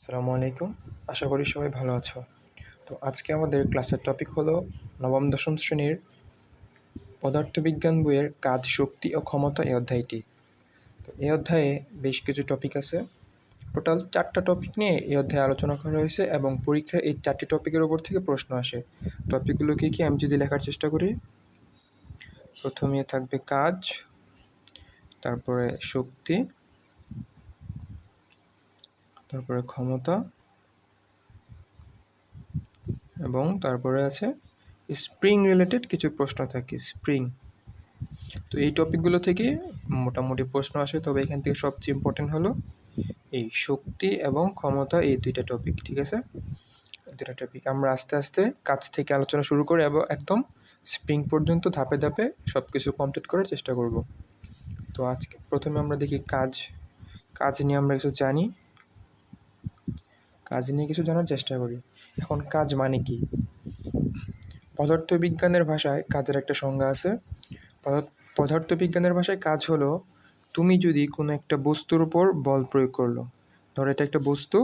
আসসালামু আলাইকুম। আশা করি সবাই ভালো আছো। তো আজকে আমাদের ক্লাসের টপিক হলো নবম দশম শ্রেণীর পদার্থবিজ্ঞান বইয়ের কাজ, শক্তি ও ক্ষমতা এই অধ্যায়টি। তো এই অধ্যায়ে বেশ কিছু টপিক আছে। টোটাল 4টা টপিক নিয়ে এই অধ্যায়ে আলোচনা করা হয়েছে এবং পরীক্ষায় এই 4টি টপিকের উপর থেকে প্রশ্ন আসে। টপিকগুলো কি আমি যদি লেখার চেষ্টা করি, প্রথমে থাকবে কাজ, তারপরে শক্তি, তারপরে ক্ষমতা এবং তারপরে আছে স্প্রিং রিলেটেড কিছু প্রশ্ন থাকে, স্প্রিং। তো এই টপিকগুলো থেকে মোটামুটি প্রশ্ন আসে, তবে এখান থেকে সবচেয়ে ইম্পর্টেন্ট হলো এই শক্তি এবং ক্ষমতা, এই দুইটা টপিক। ঠিক আছে, দুইটা টপিক আমরা আস্তে আস্তে কাজ থেকে আলোচনা শুরু করে এবং একদম স্প্রিং পর্যন্ত ধাপে ধাপে সব কিছু কমপ্লিট করার চেষ্টা করব। তো আজকে প্রথমে আমরা দেখি কাজ। কাজ নিয়ে আমরা কিছু জানি, কাজ নিয়ে কিছু জানার চেষ্টা করি। এখন কাজ মানে কি? পদার্থবিজ্ঞানের ভাষায় কাজের একটা সংজ্ঞা আছে। পদার্থবিজ্ঞানের ভাষায় কাজ হলো তুমি যদি কোনো একটা বস্তুর উপর বল প্রয়োগ করলো, ধরো এটা একটা বস্তু,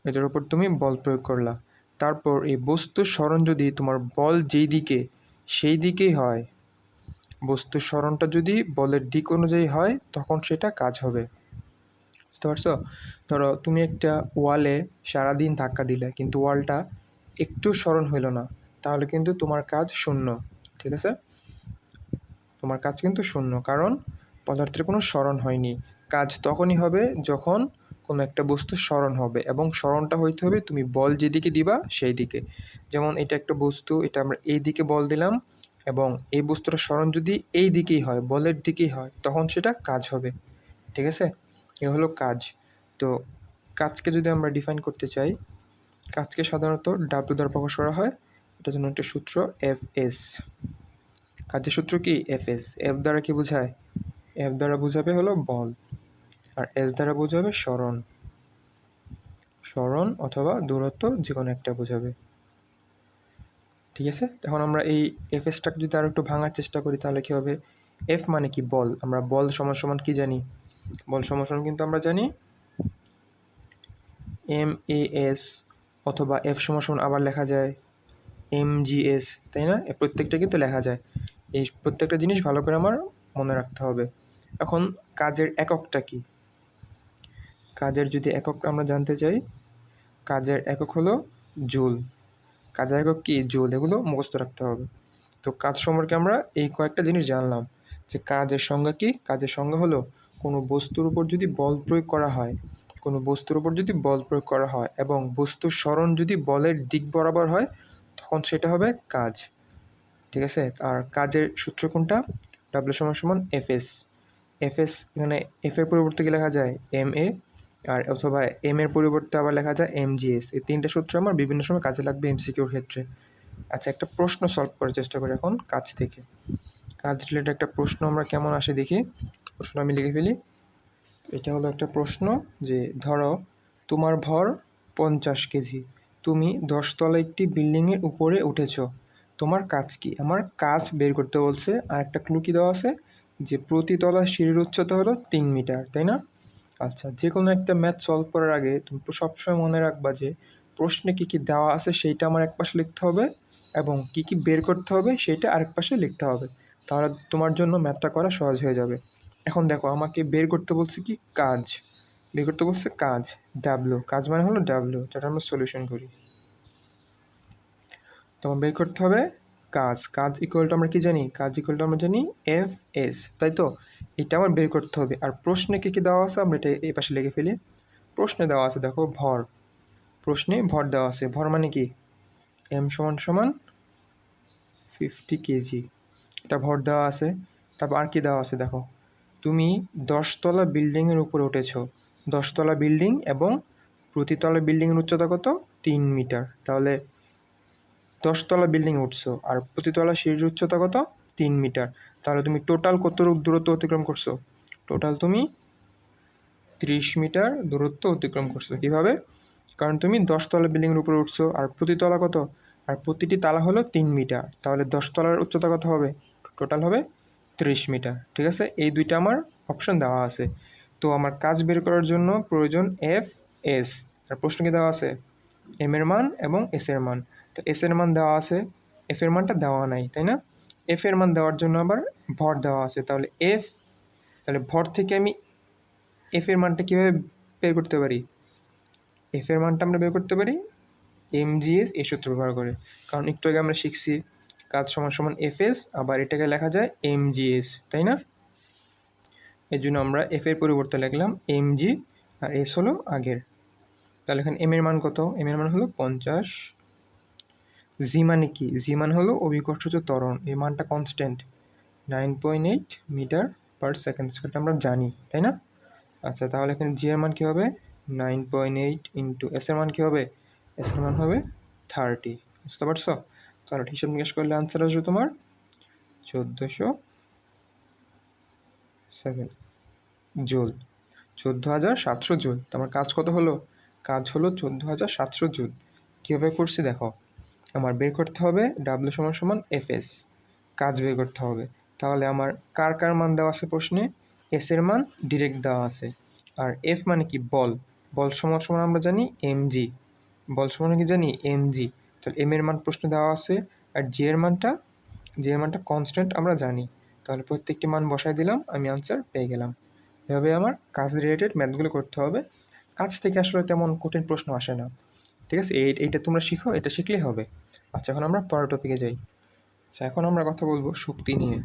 এটার উপর তুমি বল প্রয়োগ করলা, তারপর এই বস্তুর সরণ যদি তোমার বল যেই দিকে সেই দিকেই হয়, বস্তুর সরণটা যদি বলের দিক অনুযায়ী হয় তখন সেটা কাজ হবে। বুঝতে পারছো? ধরো তুমি একটা ওয়ালে সারাদিন ধাক্কা দিলে কিন্তু ওয়ালটা একটু সরণ হইল না, তাহলে কিন্তু তোমার কাজ শূন্য। ঠিক আছে, তোমার কাজ কিন্তু শূন্য, কারণ পদার্থের কোনো সরণ হয়নি। কাজ তখনই হবে যখন কোনো একটা বস্তু সরণ হবে, এবং সরণটা হইতে হবে তুমি বল যেদিকে দিবা সেই দিকে। যেমন এটা একটা বস্তু, এটা আমরা এই দিকে বল দিলাম এবং এই বস্তুটার সরণ যদি এই দিকেই হয়, বলের দিকেই হয়, তখন সেটা কাজ হবে। ঠিক আছে, এ হলো কাজ। তো কাজকে যদি আমরা ডিফাইন করতে চাই, কাজকে সাধারণত ডাব্লিউ দ্বারা প্রকাশ করা হয়। এটার জন্য একটা সূত্র Fs। কাজের সূত্র কি? Fs। এফ দ্বারা কি বোঝায়? এফ দ্বারা বোঝাবে হলো বল, আর এস দ্বারা বোঝাবে সরণ, সরণ অথবা দূরত্ব, যে কোনো একটা বোঝাবে। ঠিক আছে, এখন আমরা এই এফএসটাকে যদি আরো একটু ভাঙার চেষ্টা করি তাহলে কি হবে? এফ মানে কি? বল। আমরা বল সমান সমান কি জানি? বল সমান সমান কিন্তু আমরা জানি MAS, অথবা এফ সমান সমান আবার লেখা যায় MGS, তাই না? এই প্রত্যেকটা কিন্তু লেখা যায়। এই প্রত্যেকটা জিনিস ভালো করে আমার মনে রাখতে হবে। এখন কাজের এককটা কি? কাজের যদি একক আমরা জানতে চাই, কাজের একক হলো জুল। কাজের একক কি? জুল। এগুলো মুখস্থ রাখতে হবে। তো কাজ সম্পর্কে আমরা এই কয়েকটা জিনিস জানলাম, যে কাজের সংজ্ঞা কি? কাজের সংজ্ঞা হলো কোনো বস্তুর উপর যদি বল প্রয়োগ করা হয়, কোনো বস্তুর উপর যদি বল প্রয়োগ করা হয় এবং বস্তুর সরণ যদি বলের দিক বরাবর হয়, তখন সেটা হবে কাজ। ঠিক আছে, আর কাজের সূত্র কোনটা? ডাব্লিউ সমান সমান Fs। Fs, এখানে এফ এর পরিবর্তে কি লেখা যায়? MA, আর অথবা এম এর পরিবর্তে আবার লেখা যায় MGS। এই তিনটা সূত্র আমার বিভিন্ন সময় কাজে লাগবে MCQর ক্ষেত্রে। আচ্ছা, একটা প্রশ্ন সলভ করার চেষ্টা করি এখন কাজ থেকে। কাজ রিলেটেড একটা প্রশ্ন আমরা কেমন আসে দেখি। প্রশ্ন আমি লিখে ফেলি। এটা হলো একটা প্রশ্ন যে ধরো তোমার ভর 50 কেজি, তুমি 10 তলা একটি বিল্ডিংয়ের উপরে উঠেছো, তোমার কাজ কি? আমার কাজ বের করতে বলছে। আর একটা ক্লু কি দেওয়া আছে, যে প্রতি তলা সিঁড়ির উচ্চতা হলো 3 মিটার, তাই না? আচ্ছা, যে কোনো একটা ম্যাথ সলভ করার আগে তুমি সবসময় মনে রাখবা যে প্রশ্নে কী কী দেওয়া আছে সেইটা আমার এক পাশে লিখতে হবে, এবং কী কী বের করতে হবে সেইটা আরেক পাশে লিখতে হবে। তাহলে তোমার জন্য ম্যাথটা করা সহজ হয়ে যাবে। এখন দেখো, আমাকে বের করতে বলছে কি? কাজ। বের করতে বলছে কাজ, ডাব্লিউ। কাজ মানে হলো ডাব্লিউ, যেটা আমরা সলিউশন করি। তোমার বের করতে হবে কাজ। কাজ ইকুয়ালটা আমরা কি জানি? কাজ ইকুয়ালটা আমরা জানি Fs, তাই তো? এটা আমার বের করতে হবে। আর প্রশ্নে কী কী দেওয়া আছে আমরা এটা এই পাশে লিখে ফেলি। প্রশ্নে দেওয়া আছে দেখো ভর, প্রশ্নে ভর দেওয়া আছে। ভর মানে কি? M সমান সমান 50 কেজি, এটা ভর দেওয়া আছে। তারপর আর কি দেওয়া আছে দেখো, তুমি 10 তলা বিল্ডিংয়ের উপরে উঠেছো। 10 তলা বিল্ডিং এবং প্রতিতলা বিল্ডিংয়ের উচ্চতা কত? 3 মিটার। তাহলে 10 তলা বিল্ডিং উঠছো আর প্রতিতলা সিঁড়ির উচ্চতা কত? 3 মিটার। তাহলে তুমি টোটাল কত দূরত্ব অতিক্রম করছো? টোটাল তুমি 30 মিটার দূরত্ব অতিক্রম করছো। কীভাবে? কারণ তুমি 10 তলা বিল্ডিংয়ের উপরে উঠছো আর প্রতিতলা কত? আর প্রতিটি তালা হলো 3 মিটার। তাহলে 10 তলার উচ্চতা কত হবে? টোটাল হবে 30 মিটার। ঠিক আছে, এই দুইটা আমার অপশন দেওয়া আছে। তো আমার কাজ বের করার জন্য প্রয়োজন Fs। আর প্রশ্ন কি দেওয়া আছে? এম এর মান এবং এস এর মান। তো এস এর মান দেওয়া আছে, এফ এর মানটা দেওয়া নাই, তাই না? এফ এর মান দেওয়ার জন্য আবার ভর দেওয়া আছে, তাহলে এফ, তাহলে ভর থেকে আমি এফ এর মানটা কীভাবে বের করতে পারি? এফ এর মানটা আমরা বের করতে পারি এমজিএস এই সূত্র ব্যবহার করে। কারণ একটু আগে আমরা শিখছি কাজ সমান সমান এফএস, আবার এটাকে লেখা যায় এমজিএস, তাই না? এই জন্য আমরা এফ এর পরিবর্তে লিখলাম এমজি, আর এস হলো আগের। তাহলে এখানে এম এর মান কত? এম এর মান হলো 50। জি মানে কি? জি মানে হলো অভিকর্ষজ ত্বরণ, এই মানটা constant 9.8 metre per second square, আমরা জানি, তাই না? আচ্ছা, তাহলে এখানে জি এর মান কী হবে? 9.8 ইন্টু এস এর মান কী হবে? এস এর মান হবে 30। বুঝতে পারছো? তাহলে হিসাব নিকাশ করলে আনসার আসবে তোমার 1407 জুল, 14,700 জুল। তোমার কাজ কত হলো? কাজ হলো 14,700 জুল। কীভাবে করছি দেখো, আমার বের করতে হবে ডাব্লিউ সমান সমান এফএস, কাজ বের করতে হবে। তাহলে আমার কার কার মান দেওয়া আছে প্রশ্নে? এস এর মান ডিরেক্ট দেওয়া আছে, আর এফ মানে কি? বল। বল সমান সমান আমরা জানি এমজি, বল সমান কি জানি? এমজি। তাহলে এম এর মান প্রশ্নে দেওয়া আছে, আর জি এর মানটা কনস্ট্যান্ট আমরা জানি। তাহলে প্রত্যেকটি মান বসাই দিলাম, আমি আনসার পেয়ে গেলাম। এভাবে আমার কাজ রিলেটেড ম্যাথগুলো করতে হবে। কাজ থেকে আসলে তেমন কঠিন প্রশ্ন আসে না, ঠিক আছে? এইটা তোমরা শিখো, এটা শিখলেই হবে। আচ্ছা, এখন আমরা পরের টপিকে যাই। আচ্ছা, এখন আমরা কথা বলবো শক্তি নিয়ে।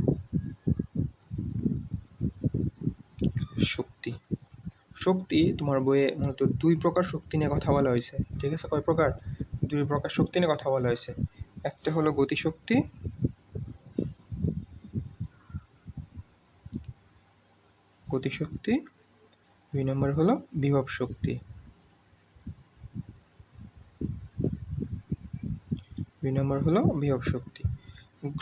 শক্তি তোমার বইয়ে মূলত 2 প্রকার শক্তি নিয়ে কথা বলা হয়েছে, ঠিক আছে? কয় প্রকার? 2 প্রকার শক্তি নিয়ে কথা বলা হয়েছে। একটা হলো গতিশক্তি, গতিশক্তি 2 নম্বর হলো বিভব শক্তি। 2 নম্বর হলো বিভব শক্তি।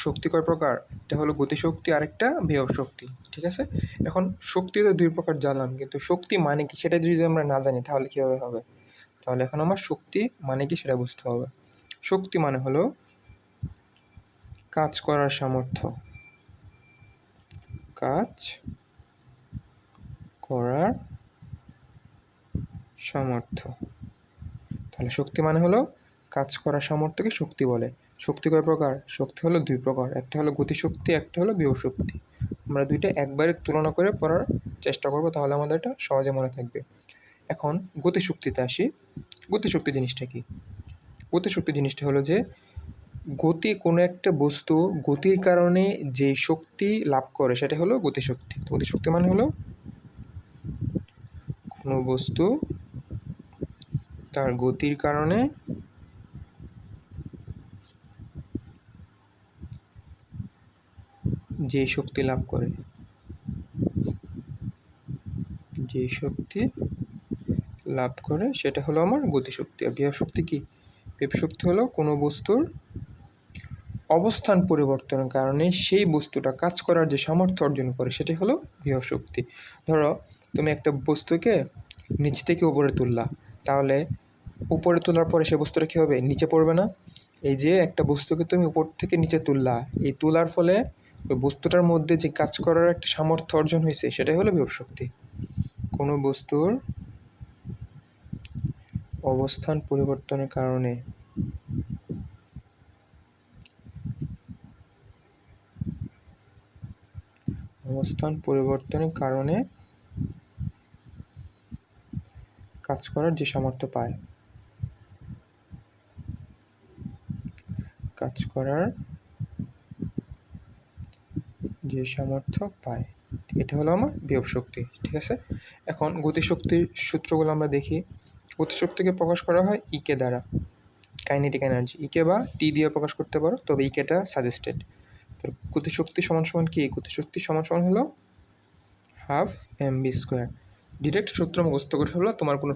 শক্তি কয় প্রকার? একটা হলো গতিশক্তি, আরেকটা বিভব শক্তি, ঠিক আছে? এখন শক্তি তো 2 প্রকার জানলাম, কিন্তু শক্তি মানে কি সেটা যদি আমরা না জানি তাহলে কীভাবে হবে? তাহলে এখন আমার শক্তি মানে কি সেটা বুঝতে হবে। শক্তি মানে হলো কাজ করার সামর্থ্য, কাজ করার সামর্থ্য। তাহলে শক্তি মানে হলো কাজ করার সামর্থ্যকে শক্তি বলে। শক্তি কয় প্রকার? শক্তি হলো 2 প্রকার, একটা হলো গতিশক্তি, একটা হলো বিভব শক্তি। আমরা দুইটা একবারে তুলনা করে পড়ার চেষ্টা করব, তাহলে আমাদের এটা সহজে মনে থাকবে। এখন গতিশক্তিতে আসি। গতিশক্তি জিনিসটা কি? গতিশক্তি জিনিসটা হলো যে গতি, কোনো একটা বস্তু গতির কারণে যে শক্তি লাভ করে সেটা হলো গতিশক্তি। গতিশক্তি মানে হলো কোনো বস্তু তার গতির কারণে যে শক্তি লাভ করে, যে শক্তি লাভ করে সেটা হলো আমার গতিশক্তি। আর বিভব শক্তি কি? বিভব শক্তি হলো কোনো বস্তুর অবস্থান পরিবর্তনের কারণে সেই বস্তুটা কাজ করার যে সামর্থ্য অর্জন করে সেটাই হলো বিভব শক্তি। ধরো তুমি একটা বস্তুকে নিচ থেকে উপরে তুললা, তাহলে উপরে তোলার পরে সে বস্তুটা কী হবে? নিচে পড়বে না? এই যে একটা বস্তুকে তুমি উপর থেকে নিচে তুললা, এই তোলার ফলে ওই বস্তুটার মধ্যে যে কাজ করার একটা সামর্থ্য অর্জন হয়েছে সেটাই হলো বিভব শক্তি। কোনো বস্তুর অবস্থান পরিবর্তনের কারণে কাজ করার যে সামর্থ্য পায়, কাজ করার যে সামর্থ্য পায়, এটা হলো আমার বিভব শক্তি, ঠিক আছে? এখন গতিশক্তির সূত্রগুলো আমরা দেখি। গতিশক্তিকে প্রকাশ করা হয় ইকে দ্বারা, কাইনেটিক এনার্জি। ইকে বা টি দিয়ে প্রকাশ করতে পারো, তবে ইকেটা সাজেস্টেড। তো গতিশক্তি সমান সমান কি? গতিশক্তি সমান সমান হলো হাফ mv স্কোয়ার। ডিরেক্ট সূত্র মুখস্থ করে হলো, তোমার কোনো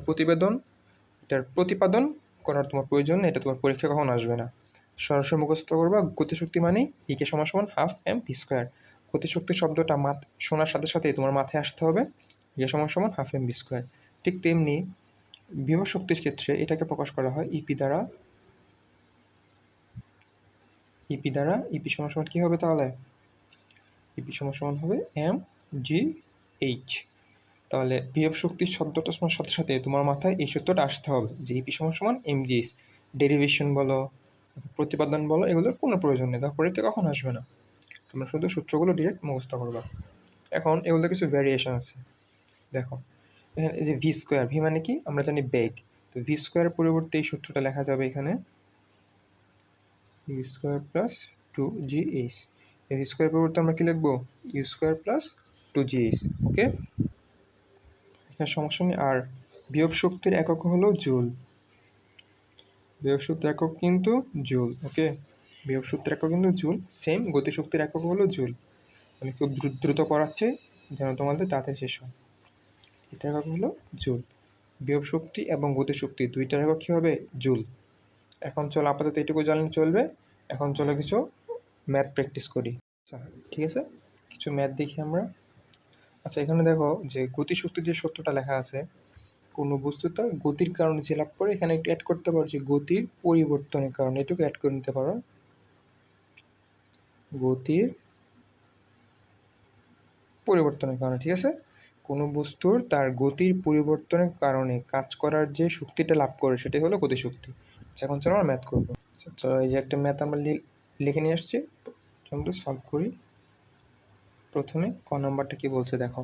এটার প্রতিপাদন করার তোমার প্রয়োজন নেই, এটা তোমার পরীক্ষা কখন আসবে না। সরাসরি মুখস্থ করবা গতিশক্তি মানে ইকে সমান সমান হাফ mv স্কোয়ার। গতিশক্তি শব্দটা শোনার সাথে সাথেই তোমার মাথায় আসতে হবে ইকে সমান সমান হাফ mv স্কোয়ার। ঠিক তেমনি বিভব শক্তির ক্ষেত্রে এটাকে প্রকাশ করা হয় ইপি দ্বারা। ইপি সমান সমান কী হবে তাহলে? ইপি সমান সমান হবে mgh। তাহলে বিভব শক্তির শব্দটা শোনার সাথে সাথে তোমার মাথায় এই সূত্রটা আসতে হবে যে ইপি সমান সমান এমজিএস। ডেরিভেশন বলো, প্রতিপাদন বলো, এগুলোর কোনো প্রয়োজন নেই, তার পরীক্ষা কখন আসবে না, তোমরা শুধু সূত্রগুলো ডিরেক্ট মুখস্থ করবা। এখন এগুলোর কিছু ভ্যারিয়েশন আছে। দেখো এখানে এই যে ভি স্কোয়ার, ভি মানে কি আমরা জানি বেগ, তো ভি স্কোয়ারের পরিবর্তে এই সূত্রটা লেখা যাবে এখানে ইউ স্কোয়ার প্লাস 2gh। এই ভি স্কোয়ারের পরিবর্তে আমরা কি লিখবো, ইউ স্কোয়ার প্লাস 2gh। ওকে, এখানে সমস্যা নেই। আর বিভব শক্তির একক হলো জুল, বিভব শক্তির একক কিন্তু জুল। ওকে, বিভব শক্তির একক কিন্তু জুল, সেম গতিশক্তির একক হলো জুল। আমি খুব দ্রুত করাচ্ছি যেন তোমাদের তাড়াতাড়ি শেষ হয়। এটার একক হলো জুল। বিভব শক্তি এবং গতিশক্তি দুইটার একক কী হবে, জুল। এখন চলো আপাতত এইটুকু জানলে চলবে। এখন চলো কিছু ম্যাথ প্র্যাকটিস করি। আচ্ছা ঠিক আছে, কিছু ম্যাথ দেখি আমরা। আচ্ছা এখানে দেখো যে গতিশক্তির যে সূত্রটা লেখা আছে, কোনো বস্তু তার গতির কারণে যে লাভ করে, এখানে একটু অ্যাড করতে পারো যে গতির পরিবর্তনের কারণে, এটুকু অ্যাড করে নিতে পারো, গতির পরিবর্তনের কারণে। ঠিক আছে, কোনো বস্তুর তার গতির পরিবর্তনের কারণে কাজ করার যে শক্তিটা লাভ করে সেটাই হলো গতিশক্তি। আচ্ছা এখন চলো আমরা ম্যাথ করবো। চলো এই যে একটা ম্যাথ আমরা লিখে নিয়ে আসছি, চলো সলভ করি। প্রথমে ক নম্বরটা কি বলছে দেখো,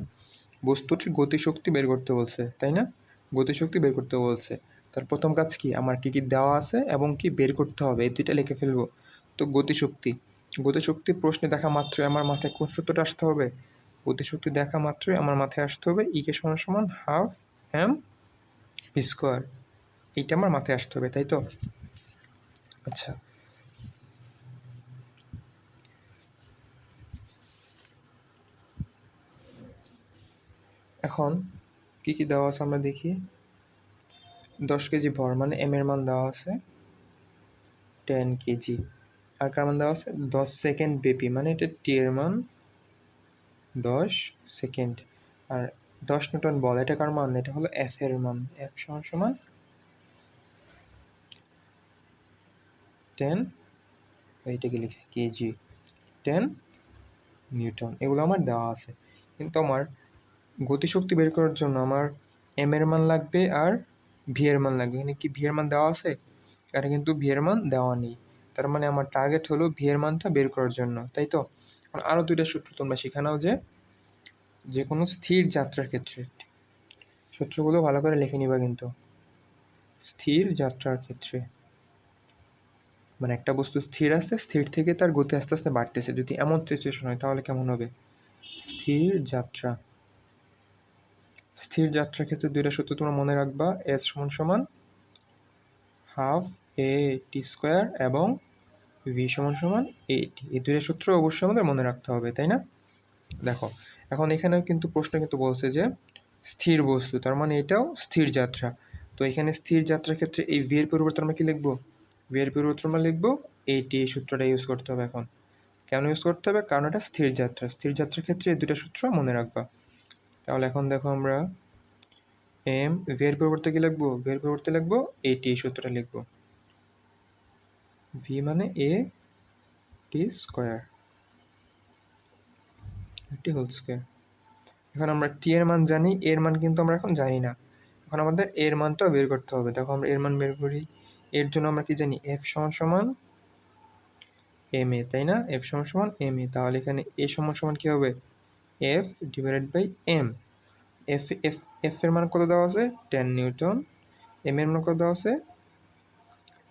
বস্তুটির গতিশক্তি বের করতে বলছে, তাই না, গতিশক্তি বের করতে বলছে। তার প্রথম কাজ কি, আমার কী কী দেওয়া আছে এবং কি বের করতে হবে এই দুইটা লিখে ফেলবো। তো গতিশক্তি, গতিশক্তি প্রশ্নে দেখা মাত্রই আমার মাথায় কোন সূত্রটা আসতে হবে, গতিশক্তি দেখা মাত্রই আমার মাথায় আসতে হবে ইকে সমান সমান হাফ এম ভি স্কোয়ার, এইটা আমার মাথায় আসতে হবে, তাই তো। আচ্ছা এখন কি কি দেওয়া আছে আমরা দেখি। 10 কেজি ভর মানে এম এর মান দেওয়া আছে 10 কেজি। আর কার মান দেওয়া আছে 10 সেকেন্ড ব্যাপী, মানে এটা টি এর মান 10 সেকেন্ড। আর 10 নিউটন বল, এটা কার মান, এটা হলো এফ এর মান, এফ সমান সমান 10, এইটাকে লিখছি কেজি, 10 নিউটন। এগুলো আমার দেওয়া আছে, কিন্তু আমার গতিশক্তি বের করার জন্য আমার এম এর মান লাগবে আর ভি এর মান লাগবে। এখানে কি ভি এর মান দেওয়া আছে, এখানে কিন্তু ভি এর মান দেওয়া নেই, তার মানে আমার টার্গেট হলো ভি এর মানটা বের করার জন্য, তাই তো। আরও দুইটা সূত্র তোমরা শিখে নাও, যে কোনো স্থির যাত্রার ক্ষেত্রে, সূত্রগুলো ভালো করে লিখে নিবা কিন্তু। স্থির যাত্রার ক্ষেত্রে মানে একটা বস্তু স্থির আছে, স্থির থেকে তার গতি আস্তে আস্তে বাড়তেছে, যদি এমন সিচুয়েশন হয় তাহলে কেমন হবে, স্থির যাত্রা। স্থির যাত্রার ক্ষেত্রে দুইটা সূত্র তোমরা মনে রাখবা, এস সমান সমান হাফ এ টি স্কোয়ার এবং ভি সমান সমান এ টি। এই দুইটা সূত্র অবশ্যই আমাদের মনে রাখতে হবে, তাই না। দেখো এখন এখানেও কিন্তু প্রশ্ন কিন্তু বলছে যে স্থির বস্তু, তার মানে এটাও স্থির যাত্রা। তো এখানে স্থির যাত্রার ক্ষেত্রে এই ভি এর পরিবর্তে আমরা কি লিখবো, ভি এর পরিবর্তে আমরা লিখবো এইটি, এই সূত্রটা ইউজ করতে হবে। এখন কেন ইউজ করতে হবে, কারণ এটা স্থির যাত্রা, স্থির যাত্রার ক্ষেত্রে এই দুটো সূত্র মনে রাখবা। তাহলে এখন দেখো আমরা এম ভি এর পরিবর্তে কি লিখবো, ভি এর পরিবর্তে লিখবো এইটি, এই সূত্রটা লিখবো, ভি মানে এ টি স্কোয়ার, টি হোল স্কোয়ার। এখন আমরা টি এর মান জানি, এর মান কিন্তু আমরা এখন জানি না, এখন আমাদের এর মানটাও বের করতে হবে। দেখো আমরা এর মান বের করি, এর জন্য আমরা কি জানি, এফ সমান সমান এম এ, তাই না, এফ সমান সমান এম এ। তাহলে এখানে এ সমান সমান কী হবে, F divided by M. F F F এর মান কত দেওয়া আছে 10 নিউটন, এম এর মান কত দেওয়া আছে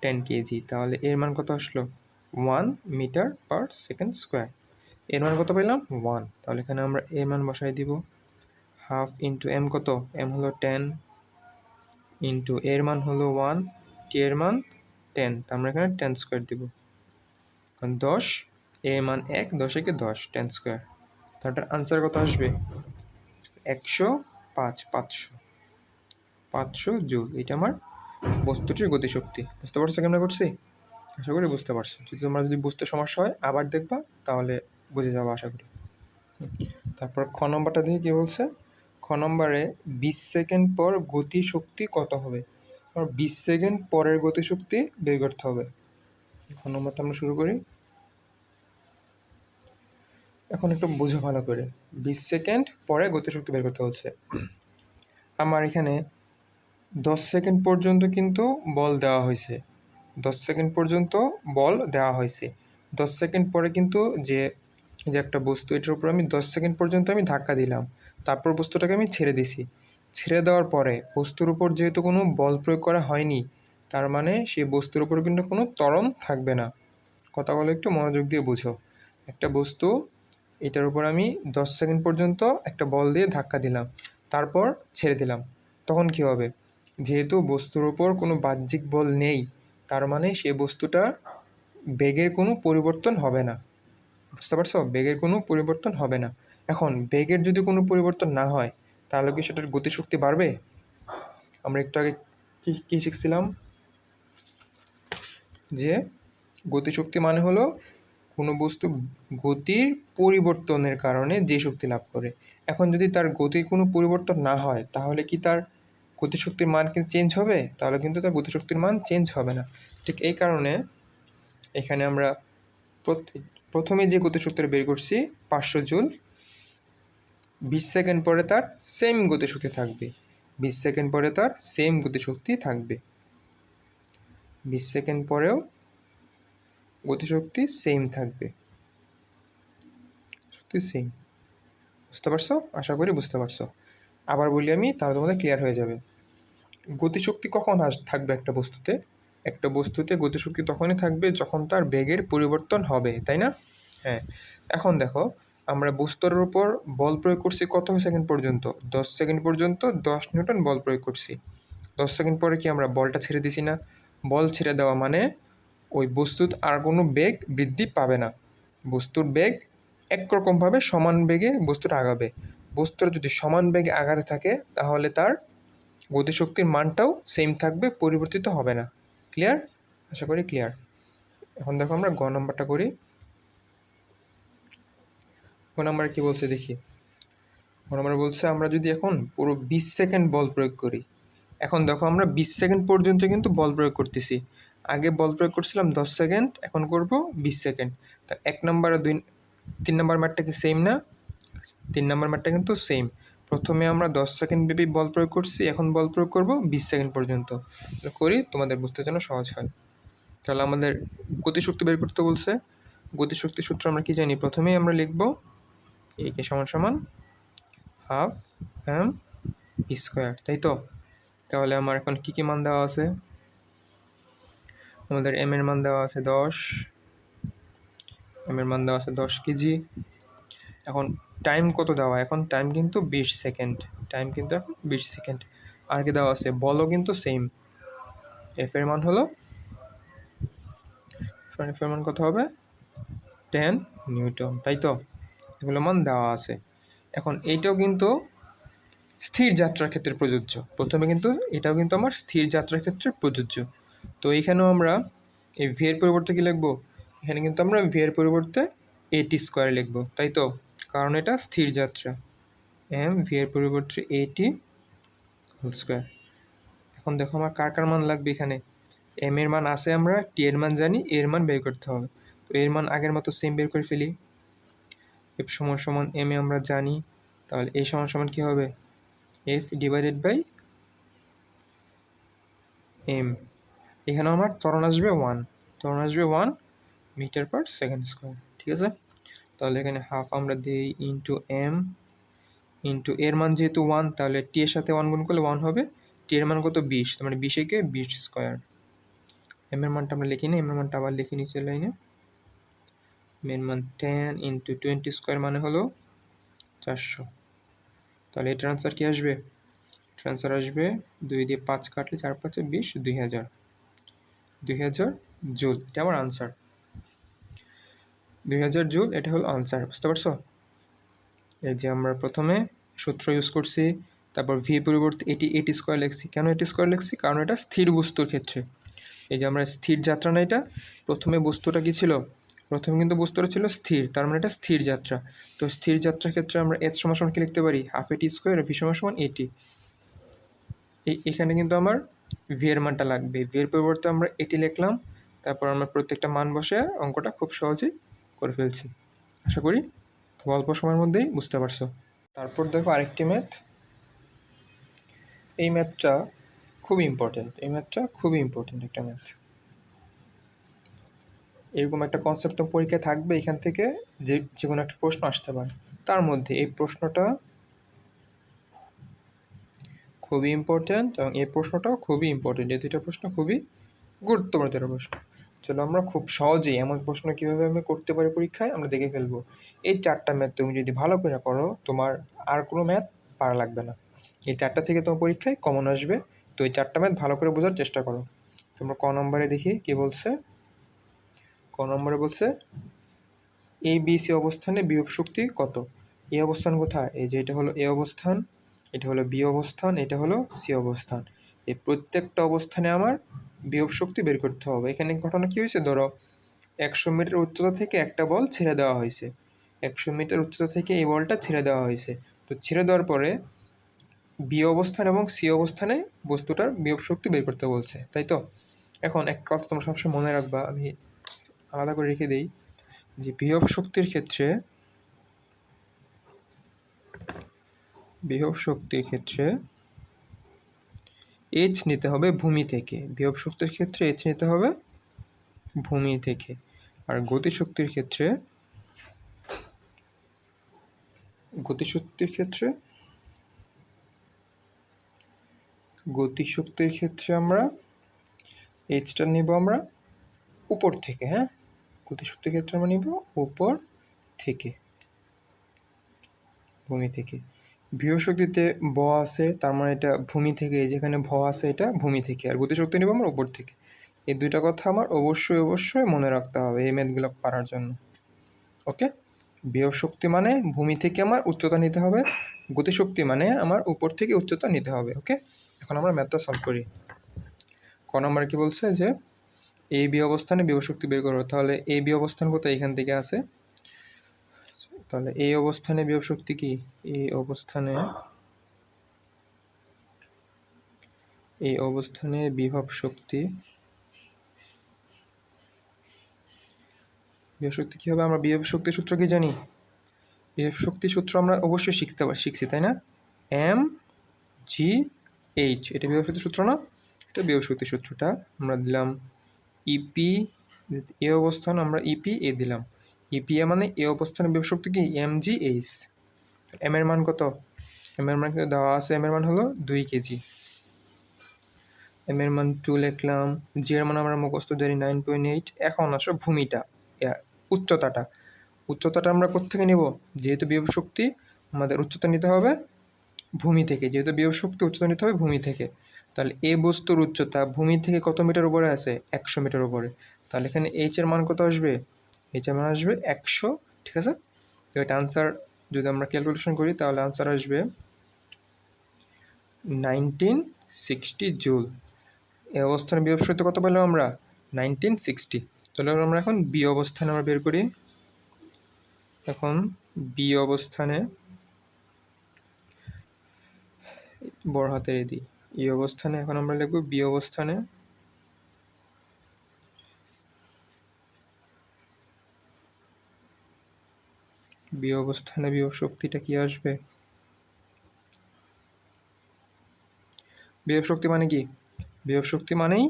10 কেজি। তাহলে এর মান কত আসলো 1 মিটার পার সেকেন্ড স্কোয়ার। এর মান কত পেলাম 1, তাহলে এখানে আমরা এর মান বসাই দিব, হাফ ইন্টু এম কত, এম হলো 10 ইন্টু এর মান হলো 1, টি এর মান 10, তো আমরা এখানে 10 স্কোয়ার দিব। কারণ 10, এর মান 1, 10 একে 10, 10 স্কোয়ার। তারটার আনসার কত আসবে 105, 500 জুল। এটা আমার বস্তুটির গতিশক্তি। বুঝতে পারছো কেমন করছি, আশা করি বুঝতে পারছো। যদি বুঝতে সমস্যা হয় আবার দেখবা, তাহলে বুঝে যাবো আশা করি। তারপর খ নম্বরটা দেখি কী বলছে, খ নম্বরে 20 সেকেন্ড পর গতিশক্তি কত হবে, আর 20 সেকেন্ড পরের গতিশক্তি বের করতে হবে। খ নম্বরটা আমরা শুরু করি। এখন একটু বুঝো ভালো করে, 20 সেকেন্ড পরে গতিশক্তি বের করতে হচ্ছে। আমার এখানে 10 সেকেন্ড পর্যন্ত কিন্তু বল দেওয়া হয়েছে, 10 সেকেন্ড পর্যন্ত বল দেওয়া হয়েছে। 10 সেকেন্ড পরে কিন্তু যে যে একটা বস্তু, এটার উপর আমি 10 সেকেন্ড পর্যন্ত আমি ধাক্কা দিলাম, তারপর বস্তুটাকে আমি ছেড়ে দিছি। ছেড়ে দেওয়ার পরে বস্তুর উপর যেহেতু কোনো বল প্রয়োগ করা হয়নি, তার মানে সেই বস্তুর উপর কিন্তু কোনো ত্বরণ থাকবে না। কথাগুলো একটু মনোযোগ দিয়ে বুঝো। একটা বস্তু, এটার উপর আমি 10 সেকেন্ড পর্যন্ত একটা বল দিয়ে ধাক্কা দিলাম, তারপর ছেড়ে দিলাম। তখন কী হবে? যেহেতু বস্তুর উপর কোনো বাহ্যিক বল নেই, তার মানে সেই বস্তুটার বেগের কোনো পরিবর্তন হবে না। বুঝতে পারছো? বেগের কোনো পরিবর্তন হবে না। এখন বেগের যদি কোনো পরিবর্তন না হয়, তাহলে কি সেটার গতিশক্তি বাড়বে? আমরা একটু আগে কী শিখছিলাম? যে গতিশক্তি মানে হলো কোনো বস্তু গতির পরিবর্তনের কারণে যে শক্তি লাভ করে। এখন যদি তার গতির কোনো পরিবর্তন না হয়, তাহলে কি তার গতিশক্তির মান কিন্তু চেঞ্জ হবে? তাহলে কিন্তু তার গতিশক্তির মান চেঞ্জ হবে না। ঠিক এই কারণে এখানে আমরা প্রথমে যে গতিশক্তিটা বের করছি 500 জুল, 20 সেকেন্ড পরে তার সেম গতিশক্তি থাকবে, 20 সেকেন্ড পরে তার সেম গতিশক্তি থাকবে, 20 সেকেন্ড পরেও গতিশক্তি সেম থাকবে, শক্তি সেম। বুঝতে পারছো? আশা করি বুঝতে পারছো। আবার বলি আমি, তাহলে তোমাদের ক্লিয়ার হয়ে যাবে। গতিশক্তি কখন থাকবে একটা বস্তুতে? একটা বস্তুতে গতিশক্তি তখনই থাকবে যখন তার বেগের পরিবর্তন হবে, তাই না? হ্যাঁ। এখন দেখো, আমরা বস্তুর উপর বল প্রয়োগ করছি কত সেকেন্ড পর্যন্ত? 10 সেকেন্ড পর্যন্ত 10 নিউটন বল প্রয়োগ করছি। 10 সেকেন্ড পরে কি আমরা বলটা ছেড়ে দিছি না? বল ছেড়ে দেওয়া মানে ওই বস্তুর আর কোনো বেগ বৃদ্ধি পাবে না। বস্তুর বেগ একরকমভাবে সমান বেগে বস্তুটা আগাবে। বস্তুর যদি সমান বেগে আগাতে থাকে, তাহলে তার গতিশক্তির মানটাও সেম থাকবে, পরিবর্তিত হবে না। ক্লিয়ার? আশা করি ক্লিয়ার। এখন দেখো আমরা গ নাম্বারটা করি। গ নাম্বার কী বলছে দেখি। গ নাম্বার বলছে আমরা যদি এখন পুরো 20 সেকেন্ড বল প্রয়োগ করি। এখন দেখো আমরা 20 সেকেন্ড পর্যন্ত কিন্তু বল প্রয়োগ করতেছি। আগে বল প্রয়োগ করছিলাম 10 সেকেন্ড, এখন করব 20 সেকেন্ড। তা 1 নাম্বার আর 3 নাম্বার ম্যাটটা কি সেম না? 3 নাম্বার ম্যাটটা কিন্তু সেম। প্রথমে আমরা 10 সেকেন্ড ব্যাপী বল প্রয়োগ করছি, এখন বল প্রয়োগ করব 20 সেকেন্ড পর্যন্ত। করি, তোমাদের বুঝতে যেন সহজ হয়। তাহলে আমাদের গতিশক্তি বের করতে বলছে। গতিশক্তির সূত্র আমরা কি জানি? প্রথমেই আমরা লিখব এ কে সমান সমান হাফ এম স্কোয়ার, তাই তো? তাহলে আমার এখন কী কী মান দেওয়া আছে? আমাদের এম এর মান দেওয়া আছে 10, এম এর মান দেওয়া আছে 10 কেজি। এখন টাইম কত দেওয়া? এখন টাইম কিন্তু 20 সেকেন্ড, টাইম কিন্তু এখন 20 সেকেন্ড। আর কি দেওয়া আছে? বলও কিন্তু সেম। এফ এর মান হলো, এফ এর মান কত হবে? 10 নিউটন, তাই তো? এগুলো মান দেওয়া আছে। এখন এইটাও কিন্তু স্থির যাত্রার ক্ষেত্রে প্রযোজ্য। প্রথমে কিন্তু এটাও কিন্তু আমার স্থির যাত্রার ক্ষেত্রে প্রযোজ্য। তো এইখানেও আমরা এই ভি এর পরিবর্তে কী লিখব? এখানে কিন্তু আমরা ভি এর পরিবর্তে এটি স্কোয়ার লিখব, তাই তো? কারণ এটা স্থির যাত্রা। এম ভি এর পরিবর্তে এটি হোল স্কোয়ার। এখন দেখো আমার কার কার মান লাগবে এখানে? এম এর মান আছে, আমরা টি এর মান জানি, এর মান বের করতে হবে। তো এর মান আগের মতো সেম বের করে ফেলি। এফ সমান সমান এম এ আমরা জানি, তাহলে এ সমান সমান কী হবে? F divided by M. এখানে আমার ত্বরণ আসবে 1, ত্বরণ আসবে 1 মিটার পার সেকেন্ড স্কোয়ার, ঠিক আছে? তাহলে এখানে হাফ আমরা দিই ইন্টু এম ইন্টু এর মান যেহেতু 1, তাহলে টি এর সাথে 1 গুণ করলে 1 হবে। টি এর মান কত? 20, তার মানে 20 কে 20 স্কোয়ার। এম এর মানটা আমরা লিখি না, এম এর মানটা আবার লিখি নিচের লাইনে। এম এর মান 10 ইন্টু 20 স্কোয়ার মানে হলো 400। তাহলে এটার আনসার কী আসবে? ট্রান্সার আসবে 2 দিয়ে 5 কাটলে 4 5 20, 2000, 2000 জুল। এটা আমার আনসার, 2000 জুল। এটা হলো আনসার। বুঝতে পারছো? এই যে আমরা প্রথমে সূত্র ইউজ করছি, তারপর ভি পরিবর্তে এটি স্কোয়ার লিখছি। কেন এটি স্কোয়ার লিখছি? কারণ এটা স্থির বস্তুর ক্ষেত্রে। এই যে আমরা স্থির যাত্রা না, এটা প্রথমে বস্তুটা কী ছিল? প্রথমে কিন্তু বস্তুটা ছিল স্থির, তার মানে এটা স্থির যাত্রা। তো স্থির যাত্রার ক্ষেত্রে আমরা এচ সমান সমান কি লিখতে পারি? হাফ এটি স্কোয়ার, ভি সমান সমান এটি। এখানে কিন্তু আমার ভি এর মানটা লাগবে। ভি এর পরিবর্তে আমরা এটি লিখলাম, তারপর আমরা প্রত্যেকটা মান বসে অঙ্কটা খুব সহজেই করে ফেলছি। আশা করি খুব অল্প সময়ের মধ্যেই বুঝতে পারছো। তারপর দেখো আরেকটি ম্যাথ। এই ম্যাথটা খুবই ইম্পর্টেন্ট, একটা ম্যাথ। এরকম একটা কনসেপ্ট তো পরীক্ষায় থাকবে, এখান থেকে যে কোনো একটা প্রশ্ন আসতে পারে। তার মধ্যে এই প্রশ্নটা খুবই ইম্পর্টেন্ট এবং এই প্রশ্নটাও খুবই ইম্পর্টেন্ট। এই দুইটা প্রশ্ন খুবই গুরুত্বপূর্ণ দুটো প্রশ্ন। চলো আমরা খুব সহজেই এমন প্রশ্ন কীভাবে আমি করতে পারি পরীক্ষায় আমরা দেখে ফেলবো। এই 4টা ম্যাথ তুমি যদি ভালো করে করো, তোমার আর কোনো ম্যাথ পারা লাগবে না। এই 4টা থেকে তোমার পরীক্ষায় কমন আসবে। তো এই 4টা ম্যাথ ভালো করে বোঝার চেষ্টা করো। তোমরা ক নম্বরে দেখি কি বলছে। ক নম্বরে বলছে এ বি সি অবস্থানে বিভব শক্তি কত। এই অবস্থান কোথায়? এই যে এটা হলো এ অবস্থান, এটা হলো বি অবস্থান, এটা হলো সি অবস্থান। এই প্রত্যেকটা অবস্থানে আমার বিভব শক্তি বের করতে হবে। এখানে ঘটনা কী হয়েছে, ধরো 100 মিটার উচ্চতা থেকে একটা বল ছেড়ে দেওয়া হয়েছে। 100 মিটার উচ্চতা থেকে এই বলটা ছেড়ে দেওয়া হয়েছে। তো ছেড়ে দেওয়ার পরে বি অবস্থান এবং সি অবস্থানে বস্তুটার বিভব শক্তি বের করতে বলছে, তাই তো? এখন একটা কথা তোমরা সবসময় মনে রাখবা, আমি আলাদা করে রেখে দিই, যে বিভব শক্তির ক্ষেত্রে এইচ নিতে হবে ভূমি থেকে। বিভব শক্তির ক্ষেত্রে এইচ নিতে হবে ভূমি থেকে। আর গতিশক্তির ক্ষেত্রে আমরা এইচটা নিব আমরা উপর থেকে। হ্যাঁ, গতিশক্তির ক্ষেত্রে আমরা নিব উপর থেকে, ভূমি থেকে। বিভব শক্তিতে ব আছে, তার মানে এটা ভূমি থেকে, যেখানে ভ আছে এটা ভূমি থেকে। আর গতিশক্তি নেব আমরা উপর থেকে। এই দুইটা কথা আমার অবশ্যই মনে রাখতে হবে এই ম্যাথগুলো পারার জন্য। ওকে, বিভব শক্তি মানে ভূমি থেকে আমার উচ্চতা নিতে হবে, গতিশক্তি মানে আমার উপর থেকে উচ্চতা নিতে হবে। ওকে, এখন আমরা ম্যাথটা সলভ করি। ক নম্বরে কি বলছে যে এ বি অবস্থানে বিভব শক্তি বের করো। তাহলে এ বি অবস্থান কোথায়? এখান থেকে আছে। তাহলে এই অবস্থানে বিভব শক্তি কি? এই অবস্থানে বিভব শক্তি কি হবে? আমরা বিভব শক্তির সূত্র কি জানি? বিভব শক্তির সূত্র আমরা অবশ্যই শিখছি, তাই না? এম জি এইচ, এটা বিভব শক্তির সূত্র না? এটা বিভব শক্তির সূত্রটা আমরা দিলাম ইপি এ অবস্থান, আমরা ইপি এ দিলাম। ইপি এ মানে এ অবস্থানে বিভব শক্তি কি? M G H. এম এর মান কত? এম এর মান কিন্তু দেওয়া আছে, এম এর মান হলো 2 কেজি। এম এর মান 2 লিখলাম। জি এর মান আমরা মুখস্থ জানি 9.8। এখন আসো ভূমিটা, উচ্চতাটা আমরা কোত্থেকে নিব? যেহেতু বিভব শক্তি আমাদের উচ্চতা নিতে হবে ভূমি থেকে, উচ্চতা নিতে হবে ভূমি থেকে। তাহলে এ বস্তুর উচ্চতা ভূমি থেকে কত মিটার উপরে আছে? 100 মিটার উপরে। তাহলে এখানে এইচ এর মান কত আসবে? এইচ এর মান আসবে 100। ঠিক আছে, তো এটা আনসার যদি আমরা ক্যালকুলেশন করি তাহলে আনসার আসবে 1960 জুল। এই অবস্থানে বিভব শক্তি কত পেলাম আমরা? 1960। তাহলে আমরা এখন বি অবস্থানে আমরা বের করি। এখন বি অবস্থানে বড় হাতের দিই, এই অবস্থানে এখন আমরা লিখব বি অবস্থানে বিভব শক্তিটা কি আসবে? বিভব শক্তি মানে কি? বিভব শক্তি মানেই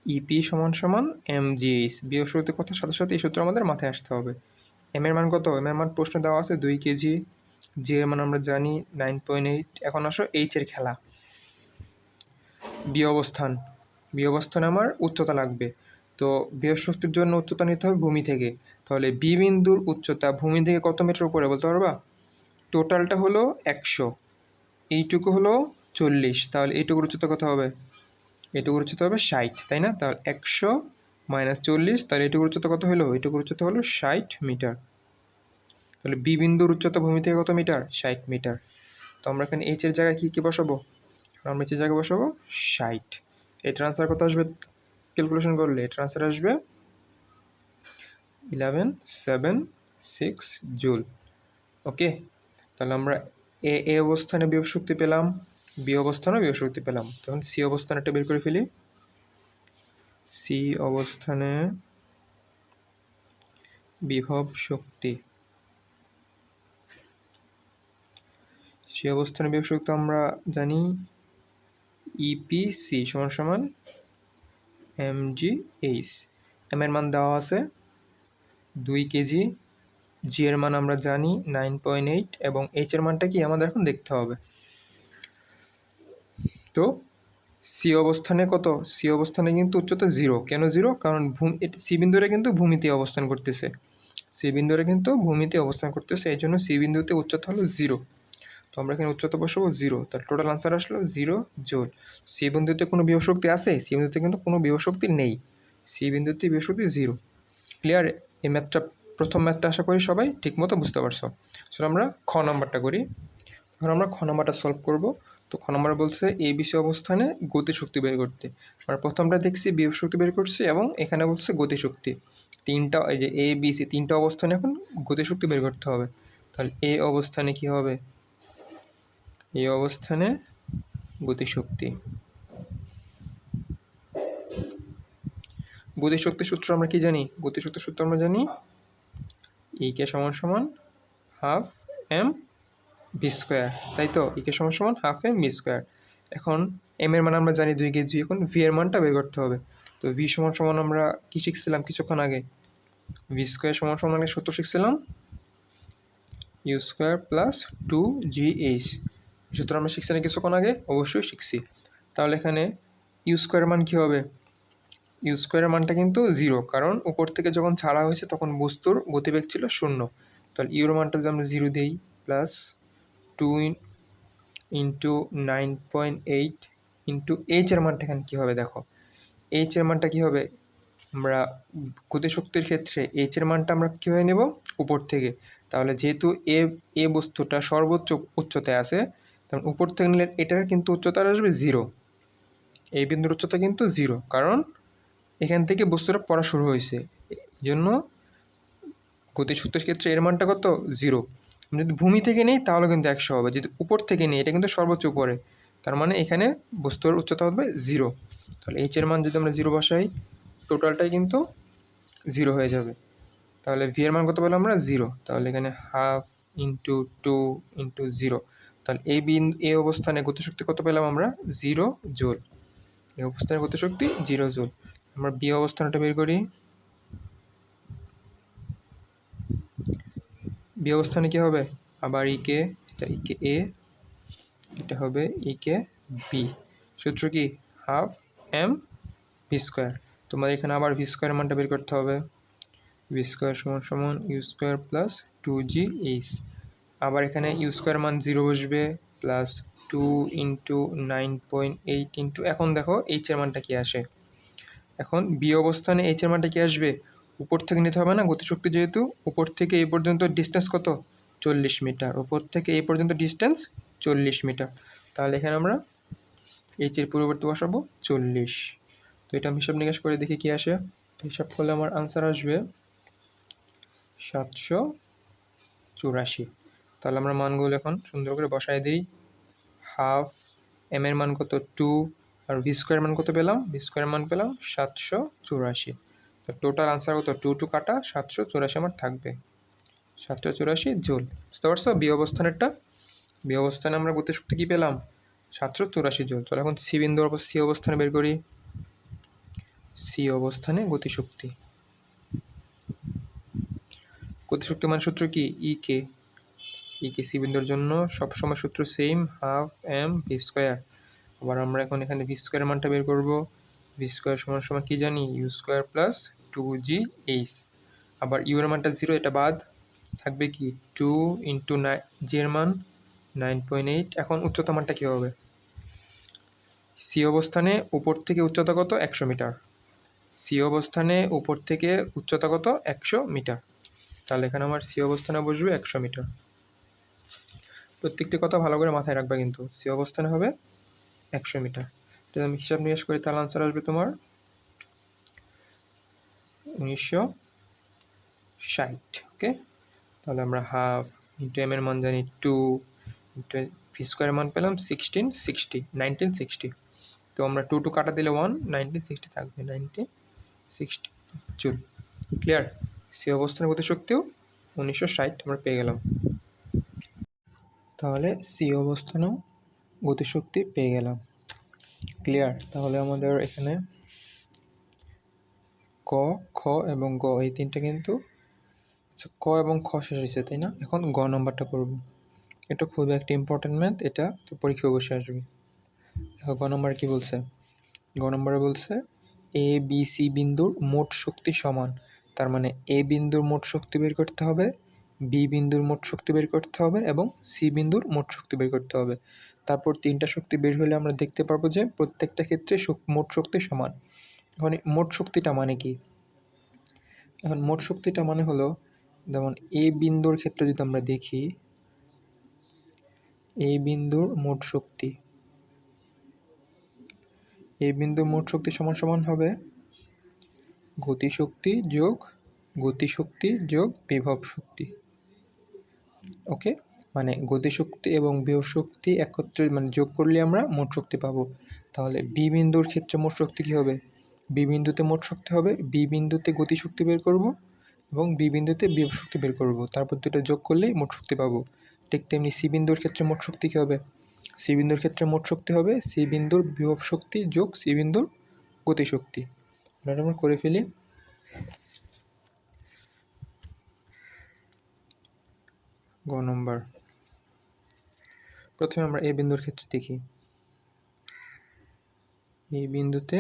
ইপি সমান এম জি এইচ। বিভব শক্তির কথার সাথে সাথে এই সূত্র আমাদের মাথায় আসতে হবে। এম এর মান কত? এম এর মান প্রশ্ন দেওয়া আছে 2 কেজি। জি এর মান আমরা জানি 9.8। এখন আসো এইচ এর খেলা। বি অবস্থানে আমার উচ্চতা লাগবে। তো বিভব শক্তির জন্য উচ্চতা নিতে হবে ভূমি থেকে। তাহলে বি বিন্দুর উচ্চতা ভূমি থেকে কত মিটার উপরে বলতে পারবা? টোটালটা হলো 100, এইটুকু হলো 40। তাহলে এইটুকুর উচ্চতা কত হবে? এইটুকুর উচ্চতা হবে 60, তাই না? তাহলে 100 মাইনাস 40, তাহলে এইটুকুর উচ্চতা কত হলো? এইটুকুর উচ্চতা হলো 60 মিটার। তাহলে বি বিন্দুর উচ্চতা ভূমি থেকে কত মিটার? 60 মিটার। তো আমরা এখানে এইচ এর জায়গায় কী বসাবো? আমরা এইচ এর জায়গায় বসাবো 60। এই ট্রান্সফার কত আসবে ক্যালকুলেশন করলে? এই ট্রান্সফার আসবে 1176 জুল। ওকে, তাহলে আমরা এ অবস্থানে বিভব শক্তি পেলাম, বি অবস্থানেও বিভব শক্তি পেলাম। তখন সি অবস্থানটা বের করে ফেলি। সি অবস্থানে বিভব শক্তি, সি অবস্থানে বিভব শক্তি আমরা জানি ইপিসি সমান সমান mgh। এম এর মান দেওয়া আছে 2 কেজি, জি এর মান আমরা জানি 9.8 এবং এইচ এর মানটা কি আমাদের এখন দেখতে হবে। তো সি অবস্থানে কত? সি অবস্থানে কিন্তু উচ্চতা 0। কেন 0? কারণ সি বিন্দুরে কিন্তু ভূমিতে অবস্থান করতেছে, সি বিন্দুরে কিন্তু ভূমিতে অবস্থান করতেছে, এই জন্য সি বিন্দুতে উচ্চতা হলো 0। তো আমরা এখানে উচ্চতা বসাবো 0, তার টোটাল আনসার আসলো 0 জুল। সি বিন্দুতে কোনো বিভব শক্তি আছে? সি বিন্দুতে কিন্তু কোনো বিভব শক্তি নেই, সি বিন্দুতে বিভব শক্তি 0। ক্লিয়ার? এই ম্যাথটা, প্রথম ম্যাথটা আশা করি সবাই ঠিকমতো বুঝতে পারছো। সো আমরা খ নাম্বারটা করি। এখন আমরা খ নাম্বারটা সলভ করব। তো খ নাম্বার বলছে এবিসি অবস্থানে গতিশক্তি বের করতে। আমরা প্রথমটা দেখছি বিভব শক্তি বের করছি এবং এখানে বলছে গতিশক্তি। তিনটা, এই যে এ বি সি তিনটা অবস্থানে এখন গতিশক্তি বের করতে হবে। তাহলে এ অবস্থানে কি হবে? এই অবস্থানে গতিশক্তি, গতিশক্তির সূত্র আমরা কি জানি? গতিশক্তির সূত্র আমরা জানি ই কে সমান সমান হাফ এম ভি স্কোয়ার, তাই তো? ই কে সমান সমান হাফ এম ভি স্কোয়ার। এখন এম এর মান আমরা জানি 2 কেজি, এখন ভি এর মানটা বের করতে হবে। তো ভি সমান সমান আমরা কি শিখছিলাম কিছুক্ষণ আগে? ভি স্কোয়ার সমান সমান আগে সূত্র শিখছিলাম ইউ স্কোয়ার প্লাস 2gh। সূত্র আমরা শিখছি না কিছুক্ষণ আগে? অবশ্যই শিখছি। তাহলে এখানে ইউ স্কোয়ারের মান কী হবে? ইউ স্কোয়ারের মানটা কিন্তু 0, কারণ উপর থেকে যখন ছাড়া হয়েছে তখন বস্তুর গতিবেগ ছিল 0। তাহলে ইউর মানটা যদি আমরা 0 দিই, প্লাস 2 ইন্টু 9.8 ইন্টু এইচ এর মানটা এখানে কী হবে দেখো। এইচ এর মানটা কী হবে? আমরা গতিশক্তির ক্ষেত্রে এইচ এর মানটা আমরা কীভাবে নেব? উপর থেকে। তাহলে যেহেতু এ বস্তুটা সর্বোচ্চ উচ্চতায় আছে, তখন উপর থেকে নিলে এটার কিন্তু উচ্চতা আসবে 0। এই বিন্দুর উচ্চতা কিন্তু 0, কারণ এখান থেকে বস্তুটা পড়া শুরু হয়েছে, এই জন্য গতিশক্তির ক্ষেত্রে এর মানটা কত? 0। যদি ভূমি থেকে নেই তাহলে কিন্তু 100 হবে, যদি উপর থেকে নেই এটা কিন্তু সর্বোচ্চ উপরে, তার মানে এখানে বস্তুর উচ্চতা হবে 0। তাহলে এইচ এর মান যদি আমরা 0 বসাই, টোটালটাই কিন্তু 0 হয়ে যাবে। তাহলে ভি এর মান কত পেলাম আমরা? 0। তাহলে এখানে হাফ ইন্টু 2 ইন্টু 0, তাহলে এই অবস্থানে গতিশক্তি কত পেলাম আমরা? 0 জুল। এই অবস্থানে গতিশক্তি 0 জুল। আমরা বি অবস্থানটা বের করি। বি অবস্থানে কী হবে? আবার ইকে, এটা ইকে এ, এটা হবে ইকে বি। সূত্র কি? Half M V square. তোমার এখানে আবার ভি স্কোয়ারের মানটা বের করতে হবে। ভি স্কোয়ার সমান সমান ইউ স্কোয়ার প্লাস 2gh। আবার এখানে ইউ স্কোয়ার মান 0 বসবে, প্লাস 2 ইন্টু 9.8 ইন্টু, এখন দেখো এইচ এর মানটা কি আসে। এখন বি অবস্থানে এইচ এর মানটা কি আসবে? উপর থেকে নিতে হবে না, গতিশক্তি যেহেতু। উপর থেকে এই পর্যন্ত ডিস্টেন্স কত? 40 মিটার। উপর থেকে এই পর্যন্ত ডিস্টেন্স 40 মিটার। তাহলে এখানে আমরা এইচ এর পরিবর্তে বসাবো 40। তো এটা আমি হিসাব নিকাশ করে দেখি কি আসে। তো হিসাব করলে আমার আনসার আসবে 784। তাহলে আমরা মানগুলো এখন সুন্দর করে বসায় দিই। হাফ এম এর মান কত? 2, আর ভি স্কোয়ার মান কত পেলাম? ভি স্কোয়ার মান পেলাম 784। তো টোটাল আনসার কত? 2 কাটা 784 আমার থাকবে, 784 জুল। বুঝতে পারছো বি অবস্থানেরটা? বি অবস্থানে আমরা গতিশক্তি কী পেলাম? 784 জুল। চলো এখন সি বিন্দুর সি অবস্থানে বের করি। সি অবস্থানে গতিশক্তি, গতিশক্তি মানে সূত্র কি? ইকে সি বিন্দুর জন্য সবসময় সূত্র same, half M V square. আবার আমরা এখন এখানে ভি স্কোয়ারের মানটা বের করবো। ভি স্কোয়ার সমান সমান কী জানি? U square plus 2gh। আবার ইউ এর মানটা 0, এটা বাদ থাকবে কি? 2 ইন্টু জি এর মান 9.8। এখন উচ্চতা মানটা কী হবে? সি অবস্থানে উপর থেকে উচ্চতা কত? 100 মিটার। সি অবস্থানে উপর থেকে উচ্চতা কত? 100 মিটার। তাহলে এখানে আমার সি অবস্থানে বসবে 100 মিটার। প্রত্যেকটি কথা ভালো করে মাথায় রাখবে কিন্তু। সি অবস্থানে হবে 100 মিটার। যদি আমি হিসাব নিকাশ করি তাহলে আনসার আসবে তোমার 1960। ওকে, তাহলে আমরা হাফ ইন্টু এম এর মান জানি 2 ইন্টু ভি স্কোয়ারের মান পেলাম 1960। তো আমরা 2 কাটা দিলে 1, 1960 থাকবে, 1960 জুল। ক্লিয়ার? সি অবস্থানের গতিশক্তিও 1960 আমরা পেয়ে গেলাম। তো তাহলে সি অবস্থানেও গতিশক্তি পেয়ে গেলাম। ক্লিয়ার? তাহলে আমাদের এখানে ক, খ এবং গ এই তিনটা কিন্তু আচ্ছা, ক এবং খ শেষ হয়েছে, তাই না? এখন গ নম্বরটা করব। এটা খুবই একটা ইম্পর্টেন্ট ম্যাথ, এটা তো পরীক্ষা অবশ্যই আসবে। দেখো গ নম্বর কি বলছে। গ নম্বরে বলছে এ বি সি বিন্দুর মোট শক্তি সমান। তার মানে এ বিন্দুর মোট শক্তি বের করতে হবে, বি বিন্দুর মোট শক্তি বের করতে হবে এবং সি বিন্দুর মোট শক্তি বের করতে হবে। তারপর তিনটা শক্তি বের হলে আমরা দেখতে পারবো যে প্রত্যেকটা ক্ষেত্রে মোট শক্তি সমান। এখন মোট শক্তিটা মানে কি? এখন মোট শক্তিটা মানে হলো, যেমন এ বিন্দুর ক্ষেত্রে যদি আমরা দেখি, এই বিন্দুর মোট শক্তি, এই বিন্দুর মোট শক্তি সমান সমান হবে গতিশক্তি যোগ বিভব শক্তি। ওকে, মানে গতিশক্তি এবং বিভব শক্তি একত্রে মানে যোগ করলে আমরা মোট শক্তি পাবো। তাহলে বি বিন্দুর ক্ষেত্রে মোট শক্তি কী হবে? বি বিন্দুতে মোট শক্তি হবে, বি বিন্দুতে গতিশক্তি বের করব এবং বি বিন্দুতে বিভব শক্তি বের করব, তারপর দুটো যোগ করলেই মোট শক্তি পাবো। ঠিক তেমনি সি বিন্দুর ক্ষেত্রে মোট শক্তি কী হবে? সি বিন্দুর ক্ষেত্রে মোট শক্তি হবে সি বিন্দুর বিভব শক্তি যোগ সি বিন্দুর গতিশক্তি। এটা আমরা করে ফেলি। গ নম্বর, প্রথমে আমরা এ বিন্দুর ক্ষেত্রে দেখি। এই বিন্দুতে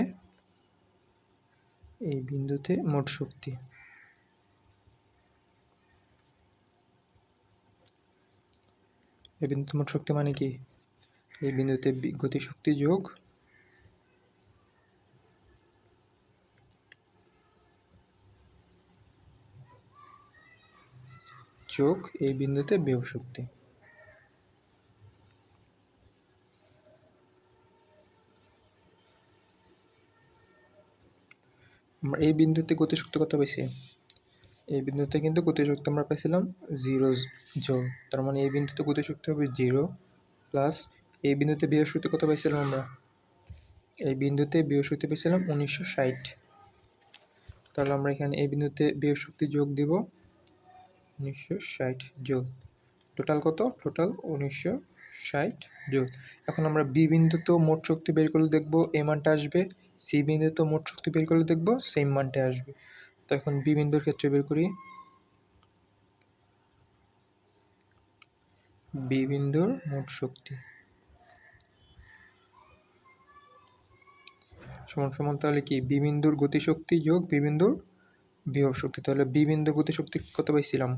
মোট শক্তি, এই বিন্দুতে মোট শক্তি মানে কি? এই বিন্দুতে গতিশক্তি যোগ এই বিন্দুতে বিভব শক্তি। আমরা এই বিন্দুতে গতিশক্তি কত পেয়েছি? এই বিন্দুতে কিন্তু গতিশক্তি আমরা পেয়েছিলাম 0 জোল। তার মানে এই বিন্দুতে গতিশক্তি হবে 0 প্লাস এই বিন্দুতে বিভব শক্তি কত পেয়েছিলাম আমরা? এই বিন্দুতে বিভব শক্তি পেয়েছিলাম 1960। তাহলে আমরা এখানে এই বিন্দুতে বিভব শক্তি যোগ দিব 1960 জোল। টোটাল কত? টোটাল 1960 জোল। এখন আমরা বি বিন্দুতেও মোট শক্তি বের করলে দেখবো এই মানটা আসবে, সি বিন্দুতেও মোট শক্তি বের করলে দেখবো সেম মানটা আসবে। তো এখন বি বিন্দুর ক্ষেত্রে বের করি। বি বিন্দুর মোট শক্তি সমান সমান তাহলে কি? বি বিন্দুর গতিশক্তি যোগ বি বিন্দুর বিভব শক্তি। তাহলে বি বিন্দুর গতিশক্তি কত পাইছিলাম?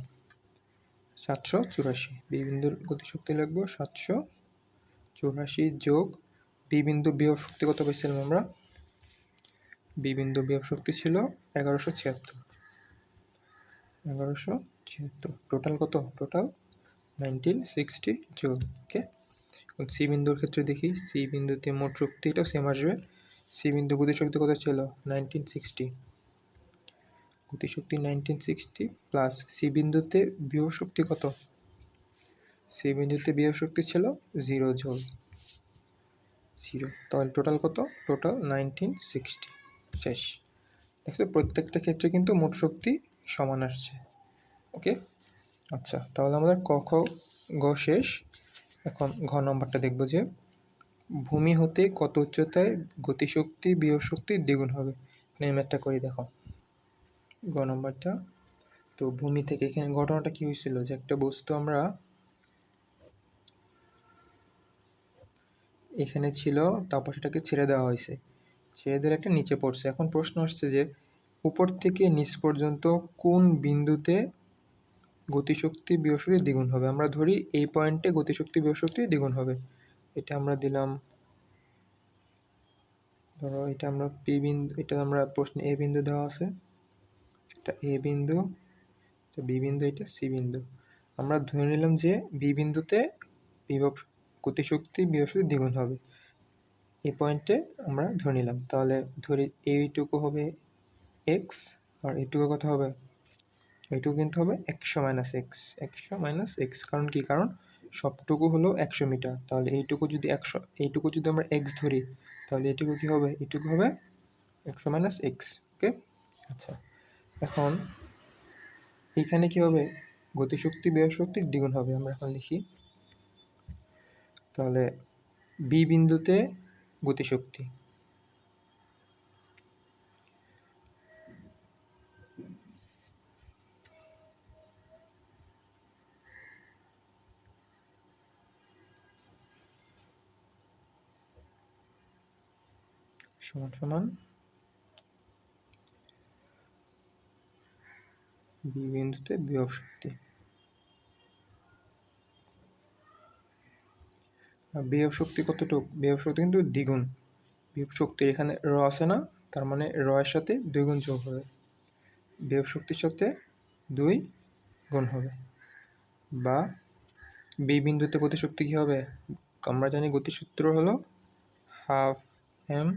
784। বি বিন্দুর গতিশক্তি লিখবো 784 যোগ বি বিন্দু বিভব শক্তি কত পাইছিলাম আমরা? বি বিন্দু বিভব শক্তি ছিল 1176। টোটাল কত? Total 1960 joule. ওকে, সি বিন্দুর ক্ষেত্রে দেখি। সি বিন্দুতে মোট শক্তিটাও সেম আসবে। সি বিন্দু গতিশক্তি কত ছিল? 1960। গতিশক্তি 1960 প্লাস সি বিন্দুতে বিভব শক্তি কত? সি বিন্দুতে বিভব শক্তি ছিল 0 জুল। 0, তাহলে টোটাল কত? টোটাল 1960। শেষ। দেখছো প্রত্যেকটা ক্ষেত্রে কিন্তু মোট শক্তি সমান আসছে। ওকে, আচ্ছা, তাহলে আমাদের ক, খ, গ শেষ। এখন ঘ নম্বরটা দেখব যে ভূমি হতে কত উচ্চতায় গতিশক্তি বিভব শক্তির দ্বিগুণ হবে। এখানে ম্যাথটা করি, দেখো গ নম্বরটা। তো ভূমি থেকে এখানে ঘটনাটা কি হয়েছিল যে একটা বস্তু আমরা এখানে ছিল, তারপর সেটাকে ছেড়ে দেওয়া হয়েছে, ছেড়ে দিলে একটা নিচে পড়ছে। এখন প্রশ্ন আসছে যে উপর থেকে নিচ পর্যন্ত কোন বিন্দুতে গতিশক্তি বিভব শক্তি দ্বিগুণ হবে। আমরা ধরি এই পয়েন্টে গতিশক্তি বিভব শক্তি দ্বিগুণ হবে। এটা আমরা দিলাম, ধরো এটা আমরা পি বিন্দু, এটা আমরা প্রশ্নে এ বিন্দু দেওয়া আছে, এটা এ বিন্দু, এটা বি বিন্দু, এটা সি বিন্দু। আমরা ধরে নিলাম যে বি বিন্দুতে বিভব গতিশক্তি বিভব শক্তি দ্বিগুণ হবে, এই পয়েন্টে আমরা ধরে নিলাম। তাহলে ধরি এইটুকু হবে এক্স আর এইটুকু কত হবে? এইটুকু কিন্তু হবে 100 মাইনাস এক্স, 100 মাইনাস এক্স। কারণ কি? কারণ সবটুকু হলো 100 মিটার। তাহলে এইটুকু যদি আমরা এক্স ধরি, তাহলে এইটুকু কি হবে? এইটুকু হবে 100 মাইনাস এক্স। ওকে, আচ্ছা, এখন এইখানে কি হবে? গতিশক্তি বিভব শক্তির দ্বিগুণ হবে। আমরা এখন লিখি তাহলে বি বিন্দুতে গতিশক্তি সমান সমান বি বিন্দুতে বিভব শক্তি। বিভব শক্তি কতটুকু? বিভব শক্তি কিন্তু দ্বিগুণ। বিভব শক্তির এখানে র আছে না, তার মানে র এর সাথে 2 গুণ যোগ হবে, বিভব শক্তির সাথে 2 গুণ হবে। বা বি বিন্দুতে গতিশক্তি কী হবে? আমরা জানি গতিসূত্র হলো half M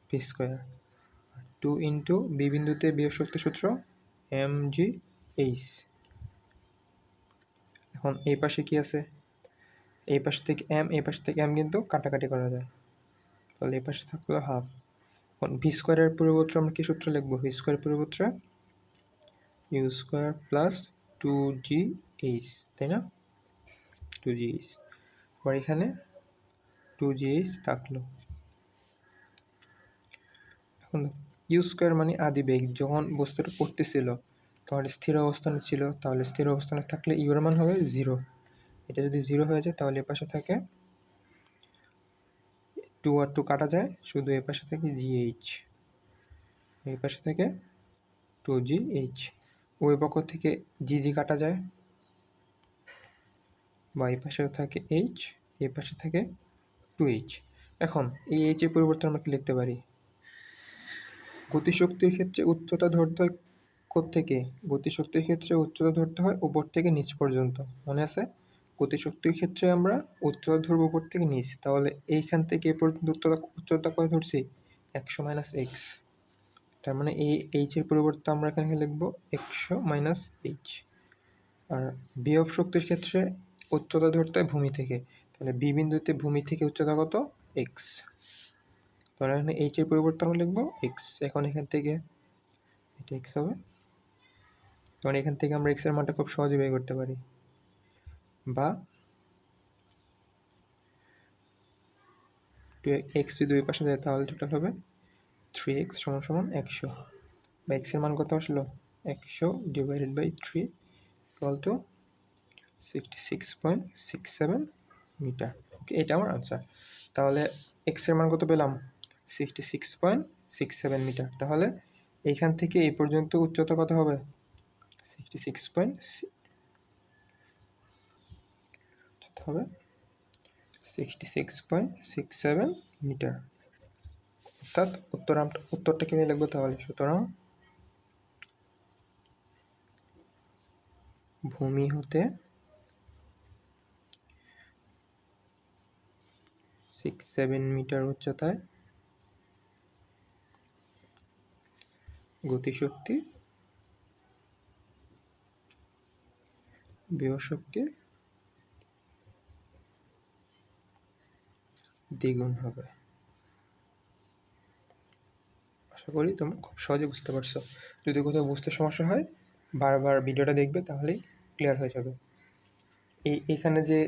V square, 2 into B বিন্দুতে বিভব শক্তি সূত্র এম জি এইচ। এখন এই পাশে কি আছে? এই পাশ থেকে এম, এই পাশ থেকে এম কিন্তু কাটাকাটি করা যায়, তাহলে এই পাশে থাকলো হাফ। এখন ভি স্কোয়ারের পরিবর্তে আমরা কি সূত্র লিখবো? ভি স্কোয়ারের পরিবর্তে ইউ স্কোয়ার প্লাস 2gh, তাই না? 2gh, আবার এখানে 2gh থাকলো। এখন ইউ স্কোয়ার মানে আদিবেগ, যখন বস্তুটা পড়তেছিল তখন স্থির অবস্থানে ছিল, তাহলে স্থির অবস্থানে থাকলে ইউর মান হবে 0। এটা যদি 0 হয়ে যায় তাহলে এ পাশে থাকে 2 আর 2 কাটা যায়, শুধু এ পাশে থাকে gh, এই পাশে থেকে 2gh। ওই পক্ষ থেকে জি কাটা যায়, বা এই পাশেও থাকে h, এই পাশে থাকে 2h। এখন এই h এর পরিবর্তে আমরা কি লিখতে পারি? গতিশক্তির ক্ষেত্রে উচ্চতা ধরতে হয় কোত্থেকে? গতিশক্তির ক্ষেত্রে উচ্চতা ধরতে হয় উপর থেকে নিচ পর্যন্ত, মনে আছে? গতিশক্তির ক্ষেত্রে আমরা উচ্চতা ধরবো উপর থেকে নিচ, তাহলে এইখান থেকে এ পর্যন্ত উচ্চতা কত ধরছি? 100 মাইনাস এক্স। তার মানে এই এইচ এর পরিবর্তে আমরা এখানে লিখবো 100 মাইনাস এইচ। আর বিভব শক্তির ক্ষেত্রে উচ্চতা ধরতে হয় ভূমি থেকে, তাহলে বি বিন্দুতে ভূমি থেকে উচ্চতা কত? এক্স। তাহলে এখানে এইচ এর পরিবর্তে আমরা লিখবো এক্স। এখন এখান থেকে এটা এক্স হবে, তখন এখান থেকে আমরা এক্স এর মানটা খুব সহজে বের করতে পারি। বা এক্স যদি দুই পাশে যায় তাহলে টোটাল হবে 3x সমান সমান 100। বা এক্স এর মান কত আসলো? 100 divided by 3 equal to 66.67 metre. Okay, এটা আমার আনসার। তাহলে এক্স এর মান কত পেলাম? 66.67 মিটার। তাহলে এইখান থেকে এই পর্যন্ত উচ্চতা কত হবে? 66.67 মিটার। অর্থাৎ উত্তরটা কিভাবে লিখবো তাহলে? সুতরাং ভূমি হতে 67 মিটার উচ্চতায় গতিশক্তি বিভব শক্তির দ্বিগুণ হবে। আশা করি তোমরা খুব সহজে বুঝতে পারছো। যদি কোথাও বুঝতে সমস্যা হয় বারবার ভিডিওটা দেখবে, তাহলেই ক্লিয়ার হয়ে যাবে। এখানে যে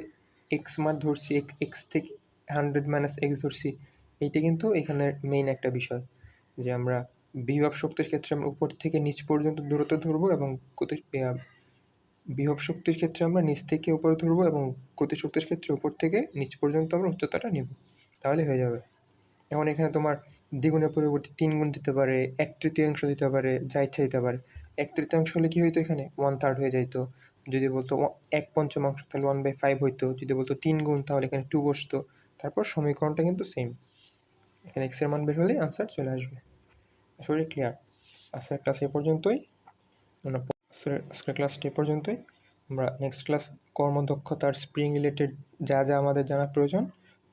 এক্স মান ধরছি, এক্স থেকে 100 মাইনাস এক্স ধরছি, এইটা কিন্তু এখানের মেইন একটা বিষয়, যে আমরা বিভব শক্তির ক্ষেত্রে আমরা উপর থেকে নিচ পর্যন্ত দূরত্ব ধরবো, এবং বিভব শক্তির ক্ষেত্রে আমরা নিচ থেকে উপর ধরবো, এবং গতিশক্তির ক্ষেত্রে উপর থেকে নিচ পর্যন্ত আমরা উচ্চতাটা নিব, তাহলে হয়ে যাবে। এখন এখানে তোমার দ্বিগুণের পরিবর্তে 3 গুণ দিতে পারে, 1/3 দিতে পারে, যা ইচ্ছা দিতে পারে। 1/3 হলে কী হইতো? এখানে 1/3 হয়ে যাইতো। যদি বলতো 1/5 তাহলে 1/5 হইতো। যদি বলতো 3 গুণ তাহলে এখানে 2 বসতো। তারপর সমীকরণটা কিন্তু সেম। এখানে এক্স এর মান বের হলেই আনসার চলে আসবে। আসলে ক্লিয়ার? আজকের ক্লাস এ পর্যন্তই। আজকের ক্লাসটি এ পর্যন্তই। আমরা নেক্সট ক্লাস কর্মদক্ষতার স্প্রিং রিলেটেড যা যা আমাদের জানা প্রয়োজন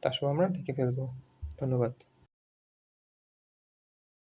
তা সব আমরা দেখে ফেলবো। ধন্যবাদ।